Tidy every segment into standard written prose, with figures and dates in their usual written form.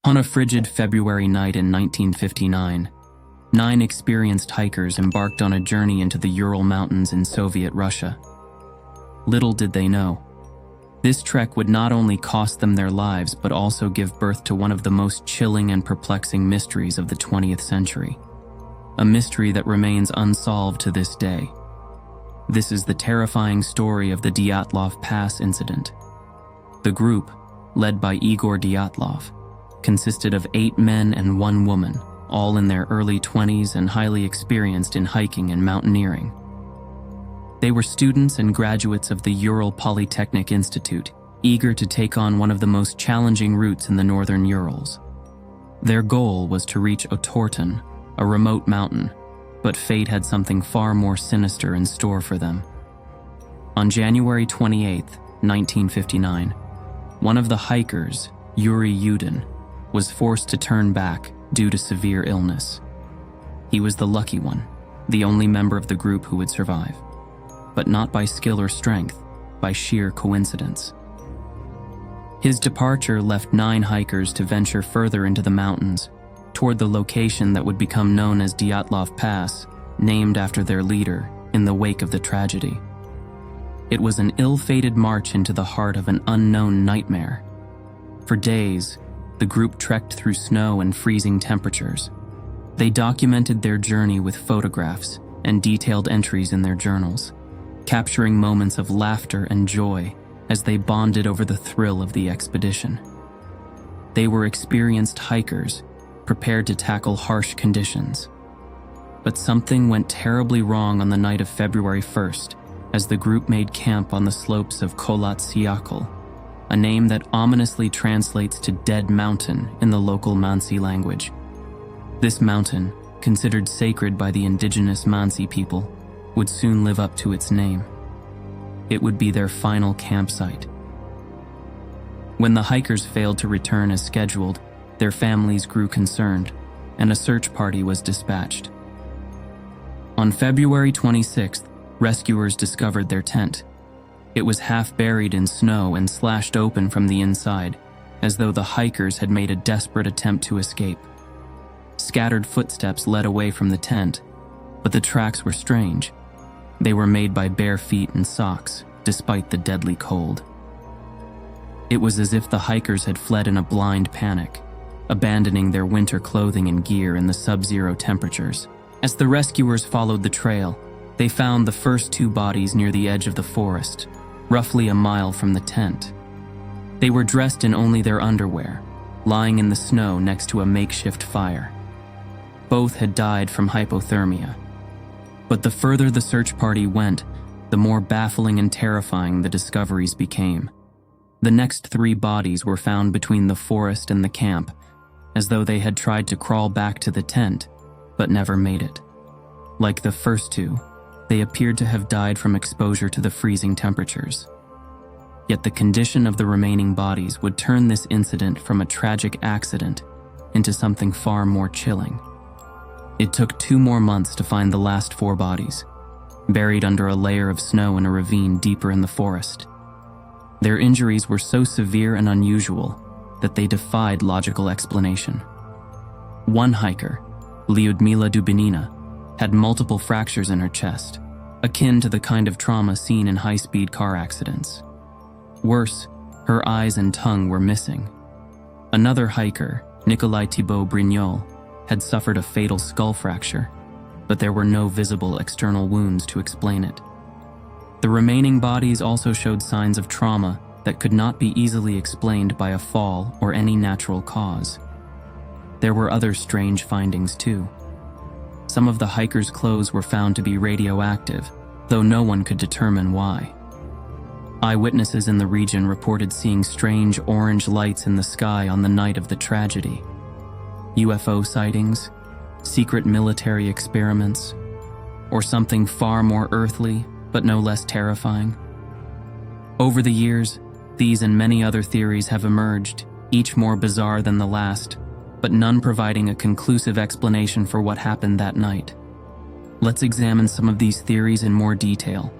On a frigid February night in 1959, 9 experienced hikers embarked on a journey into the Ural Mountains in Soviet Russia. Little did they know, this trek would not only cost them their lives but also give birth to one of the most chilling and perplexing mysteries of the 20th century. A mystery that remains unsolved to this day. This is the terrifying story of the Dyatlov Pass Incident. The group, led by Igor Dyatlov, consisted of 8 men and 1 woman, all in their early 20s and highly experienced in hiking and mountaineering. They were students and graduates of the Ural Polytechnic Institute, eager to take on one of the most challenging routes in the northern Urals. Their goal was to reach Otorten, a remote mountain, but fate had something far more sinister in store for them. On January 28, 1959, one of the hikers, Yuri Yudin, was forced to turn back due to severe illness. He was the lucky one, the only member of the group who would survive, but not by skill or strength, by sheer coincidence. His departure left 9 hikers to venture further into the mountains, toward the location that would become known as Dyatlov Pass, named after their leader, in the wake of the tragedy. It was an ill-fated march into the heart of an unknown nightmare. For days, the group trekked through snow and freezing temperatures. They documented their journey with photographs and detailed entries in their journals, capturing moments of laughter and joy as they bonded over the thrill of the expedition. They were experienced hikers, prepared to tackle harsh conditions. But something went terribly wrong on the night of February 1st as the group made camp on the slopes of Kholat Syakhl, a name that ominously translates to Dead Mountain in the local Mansi language. This mountain, considered sacred by the indigenous Mansi people, would soon live up to its name. It would be their final campsite. When the hikers failed to return as scheduled, their families grew concerned, and a search party was dispatched. On February 26th, rescuers discovered their tent. It was half buried in snow and slashed open from the inside, as though the hikers had made a desperate attempt to escape. Scattered footsteps led away from the tent, but the tracks were strange. They were made by bare feet and socks, despite the deadly cold. It was as if the hikers had fled in a blind panic, abandoning their winter clothing and gear in the sub-zero temperatures. As the rescuers followed the trail, they found the first 2 bodies near the edge of the forest, roughly a mile from the tent. They were dressed in only their underwear, lying in the snow next to a makeshift fire. Both had died from hypothermia. But the further the search party went, the more baffling and terrifying the discoveries became. The next 3 bodies were found between the forest and the camp, as though they had tried to crawl back to the tent, but never made it. Like the first 2, they appeared to have died from exposure to the freezing temperatures. Yet the condition of the remaining bodies would turn this incident from a tragic accident into something far more chilling. It took 2 more months to find the last 4 bodies, buried under a layer of snow in a ravine deeper in the forest. Their injuries were so severe and unusual that they defied logical explanation. One hiker, Lyudmila Dubinina, had multiple fractures in her chest, akin to the kind of trauma seen in high-speed car accidents. Worse, her eyes and tongue were missing. Another hiker, Nikolai Thibault Brignol, had suffered a fatal skull fracture, but there were no visible external wounds to explain it. The remaining bodies also showed signs of trauma that could not be easily explained by a fall or any natural cause. There were other strange findings too. Some of the hikers' clothes were found to be radioactive, though no one could determine why. Eyewitnesses in the region reported seeing strange orange lights in the sky on the night of the tragedy. UFO sightings, secret military experiments, or something far more earthly, but no less terrifying. Over the years, these and many other theories have emerged, each more bizarre than the last, but none providing a conclusive explanation for what happened that night. Let's examine some of these theories in more detail.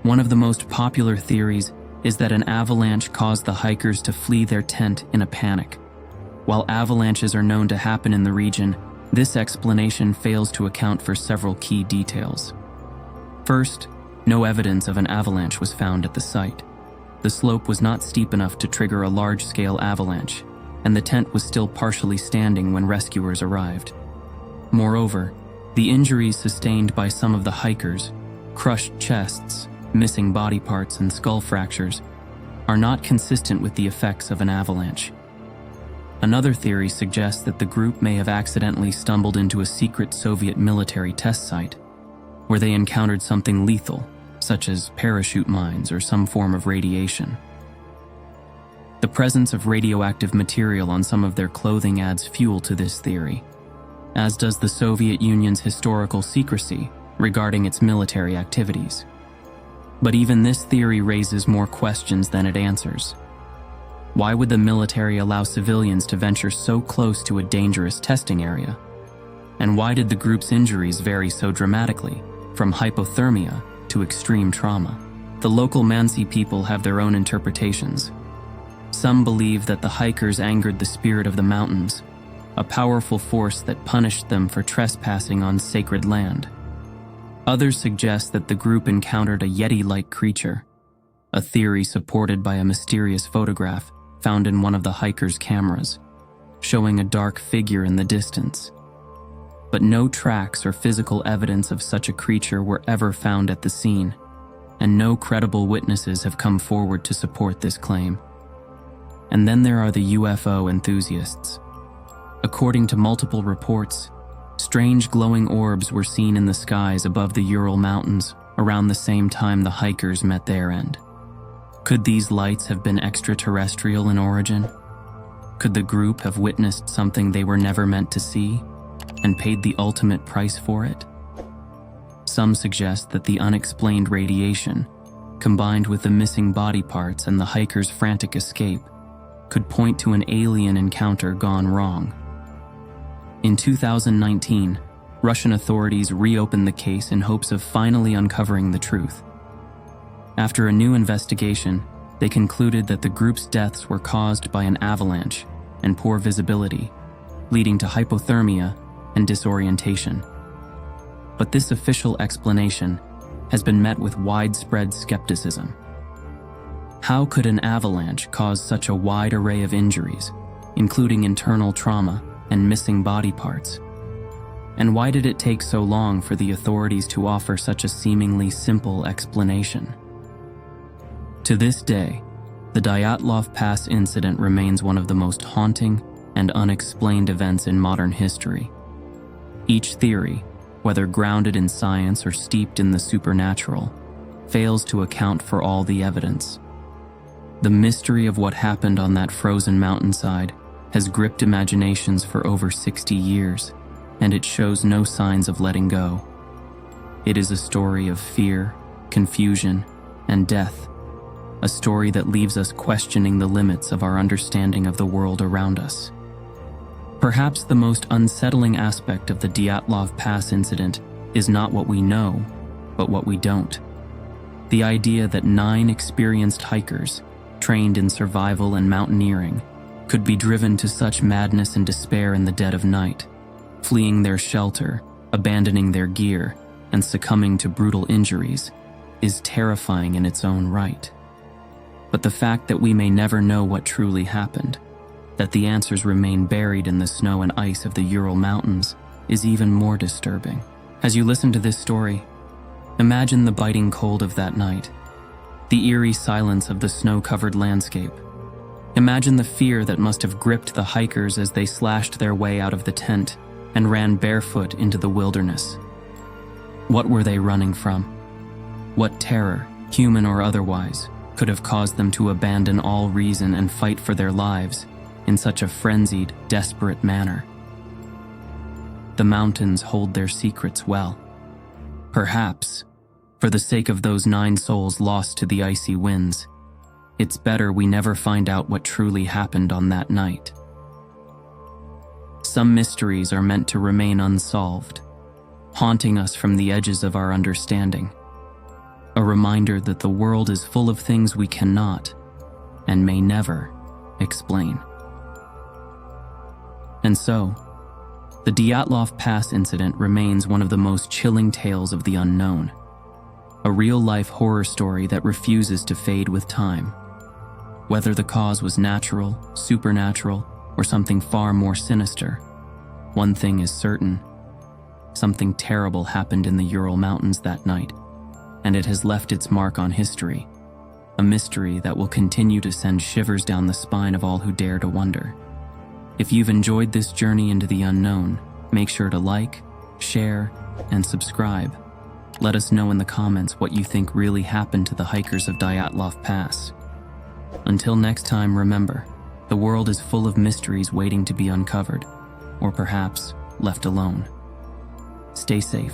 One of the most popular theories is that an avalanche caused the hikers to flee their tent in a panic. While avalanches are known to happen in the region, this explanation fails to account for several key details. First, no evidence of an avalanche was found at the site. The slope was not steep enough to trigger a large-scale avalanche, and the tent was still partially standing when rescuers arrived. Moreover, the injuries sustained by some of the hikers, crushed chests, missing body parts, and skull fractures, are not consistent with the effects of an avalanche. Another theory suggests that the group may have accidentally stumbled into a secret Soviet military test site, where they encountered something lethal, such as parachute mines or some form of radiation. The presence of radioactive material on some of their clothing adds fuel to this theory, as does the Soviet Union's historical secrecy regarding its military activities. But even this theory raises more questions than it answers. Why would the military allow civilians to venture so close to a dangerous testing area? And why did the group's injuries vary so dramatically, from hypothermia to extreme trauma? The local Mansi people have their own interpretations. Some believe that the hikers angered the spirit of the mountains, a powerful force that punished them for trespassing on sacred land. Others suggest that the group encountered a Yeti-like creature, a theory supported by a mysterious photograph found in one of the hikers' cameras, showing a dark figure in the distance. But no tracks or physical evidence of such a creature were ever found at the scene, and no credible witnesses have come forward to support this claim. And then there are the UFO enthusiasts. According to multiple reports, strange glowing orbs were seen in the skies above the Ural Mountains around the same time the hikers met their end. Could these lights have been extraterrestrial in origin? Could the group have witnessed something they were never meant to see and paid the ultimate price for it? Some suggest that the unexplained radiation, combined with the missing body parts and the hikers' frantic escape, could point to an alien encounter gone wrong. In 2019, Russian authorities reopened the case in hopes of finally uncovering the truth. After a new investigation, they concluded that the group's deaths were caused by an avalanche and poor visibility, leading to hypothermia and disorientation. But this official explanation has been met with widespread skepticism. How could an avalanche cause such a wide array of injuries, including internal trauma and missing body parts? And why did it take so long for the authorities to offer such a seemingly simple explanation? To this day, the Dyatlov Pass Incident remains one of the most haunting and unexplained events in modern history. Each theory, whether grounded in science or steeped in the supernatural, fails to account for all the evidence. The mystery of what happened on that frozen mountainside has gripped imaginations for over 60 years, and it shows no signs of letting go. It is a story of fear, confusion, and death, a story that leaves us questioning the limits of our understanding of the world around us. Perhaps the most unsettling aspect of the Dyatlov Pass incident is not what we know, but what we don't. The idea that 9 experienced hikers, trained in survival and mountaineering, could be driven to such madness and despair in the dead of night, fleeing their shelter, abandoning their gear, and succumbing to brutal injuries, is terrifying in its own right. But the fact that we may never know what truly happened, that the answers remain buried in the snow and ice of the Ural Mountains, is even more disturbing. As you listen to this story, imagine the biting cold of that night, the eerie silence of the snow-covered landscape. Imagine the fear that must have gripped the hikers as they slashed their way out of the tent and ran barefoot into the wilderness. What were they running from? What terror, human or otherwise, could have caused them to abandon all reason and fight for their lives in such a frenzied, desperate manner? The mountains hold their secrets well. Perhaps, for the sake of those 9 souls lost to the icy winds, it's better we never find out what truly happened on that night. Some mysteries are meant to remain unsolved, haunting us from the edges of our understanding. A reminder that the world is full of things we cannot, and may never, explain. And so, the Dyatlov Pass Incident remains one of the most chilling tales of the unknown. A real-life horror story that refuses to fade with time. Whether the cause was natural, supernatural, or something far more sinister, one thing is certain. Something terrible happened in the Ural Mountains that night, and it has left its mark on history. A mystery that will continue to send shivers down the spine of all who dare to wonder. If you've enjoyed this journey into the unknown, make sure to like, share, and subscribe. Let us know in the comments what you think really happened to the hikers of Dyatlov Pass. Until next time, remember, the world is full of mysteries waiting to be uncovered, or perhaps left alone. Stay safe.